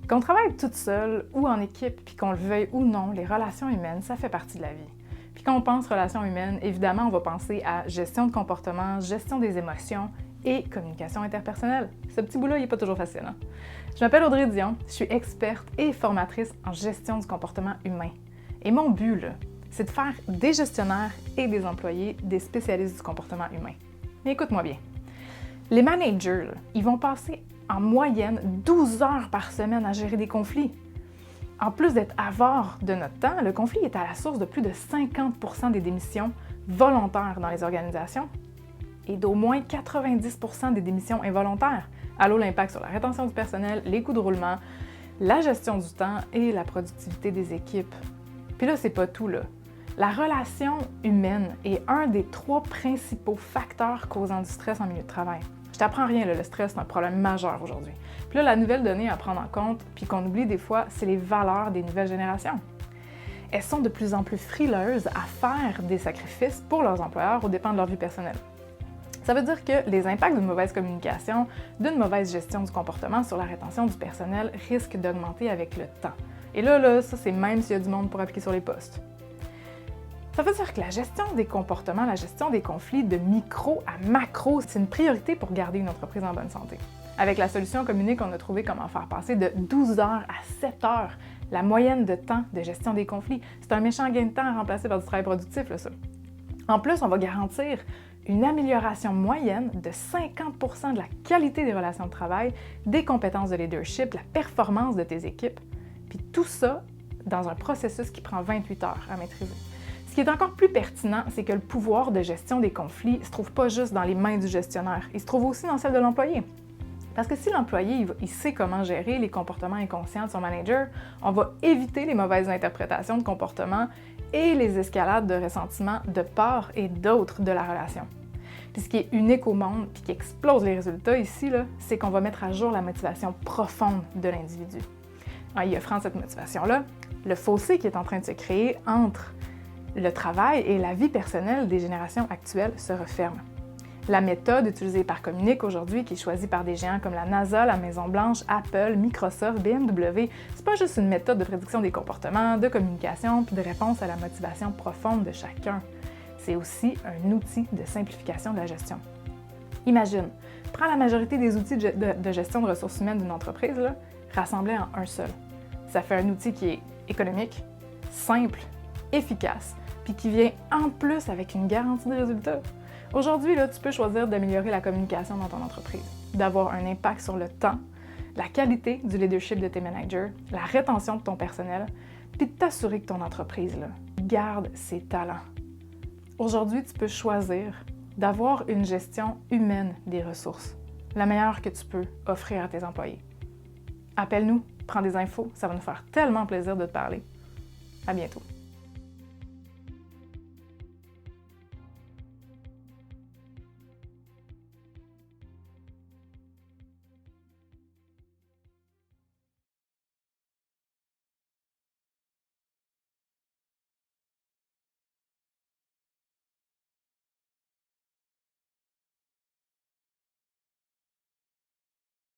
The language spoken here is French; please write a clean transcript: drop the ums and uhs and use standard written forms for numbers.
Qu'on travaille toute seule ou en équipe, puis qu'on le veuille ou non, les relations humaines, ça fait partie de la vie. Puis quand on pense relations humaines, évidemment, on va penser à gestion de comportement, gestion des émotions et communication interpersonnelle. Ce petit bout-là, il n'est pas toujours facile, hein? Je m'appelle Audrey Dion, je suis experte et formatrice en gestion du comportement humain. Et mon but, là, c'est de faire des gestionnaires et des employés des spécialistes du comportement humain. Mais écoute-moi bien. Les managers, là, ils vont passer en moyenne 12 heures par semaine à gérer des conflits. En plus d'être avare de notre temps, le conflit est à la source de plus de 50% des démissions volontaires dans les organisations et d'au moins 90% des démissions involontaires. Allô, l'impact sur la rétention du personnel, les coûts de roulement, la gestion du temps et la productivité des équipes. Puis là, c'est pas tout, là. La relation humaine est un des 3 principaux facteurs causant du stress en milieu de travail. Je t'apprends rien, là, le stress, c'est un problème majeur aujourd'hui. Puis là, la nouvelle donnée à prendre en compte, puis qu'on oublie des fois, c'est les valeurs des nouvelles générations. Elles sont de plus en plus frileuses à faire des sacrifices pour leurs employeurs aux dépens de leur vie personnelle. Ça veut dire que les impacts d'une mauvaise communication, d'une mauvaise gestion du comportement sur la rétention du personnel risquent d'augmenter avec le temps. Et là, ça c'est même s'il y a du monde pour appliquer sur les postes. Ça veut dire que la gestion des comportements, la gestion des conflits de micro à macro, c'est une priorité pour garder une entreprise en bonne santé. Avec la solution Communique, on a trouvé comment faire passer de 12 heures à 7 heures la moyenne de temps de gestion des conflits. C'est un méchant gain de temps à remplacer par du travail productif, là, ça. En plus, on va garantir une amélioration moyenne de 50% de la qualité des relations de travail, des compétences de leadership, la performance de tes équipes, puis tout ça dans un processus qui prend 28 heures à maîtriser. Ce qui est encore plus pertinent, c'est que le pouvoir de gestion des conflits ne se trouve pas juste dans les mains du gestionnaire, il se trouve aussi dans celle de l'employé. Parce que si l'employé il sait comment gérer les comportements inconscients de son manager, on va éviter les mauvaises interprétations de comportements et les escalades de ressentiment de part et d'autre de la relation. Puis ce qui est unique au monde, puis qui explose les résultats ici, c'est qu'on va mettre à jour la motivation profonde de l'individu. En y offrant cette motivation-là, le fossé qui est en train de se créer entre le travail et la vie personnelle des générations actuelles se referme. La méthode utilisée par Communique aujourd'hui, qui est choisie par des géants comme la NASA, la Maison-Blanche, Apple, Microsoft, BMW, c'est pas juste une méthode de prédiction des comportements, de communication puis de réponse à la motivation profonde de chacun. C'est aussi un outil de simplification de la gestion. Imagine, prends la majorité des outils de gestion de ressources humaines d'une entreprise, rassemblés en un seul. Ça fait un outil qui est économique, simple, efficace, puis qui vient en plus avec une garantie de résultat. Aujourd'hui, tu peux choisir d'améliorer la communication dans ton entreprise, d'avoir un impact sur le temps, la qualité du leadership de tes managers, la rétention de ton personnel, puis de t'assurer que ton entreprise garde ses talents. Aujourd'hui, tu peux choisir d'avoir une gestion humaine des ressources, la meilleure que tu peux offrir à tes employés. Appelle-nous, prends des infos, ça va nous faire tellement plaisir de te parler. À bientôt.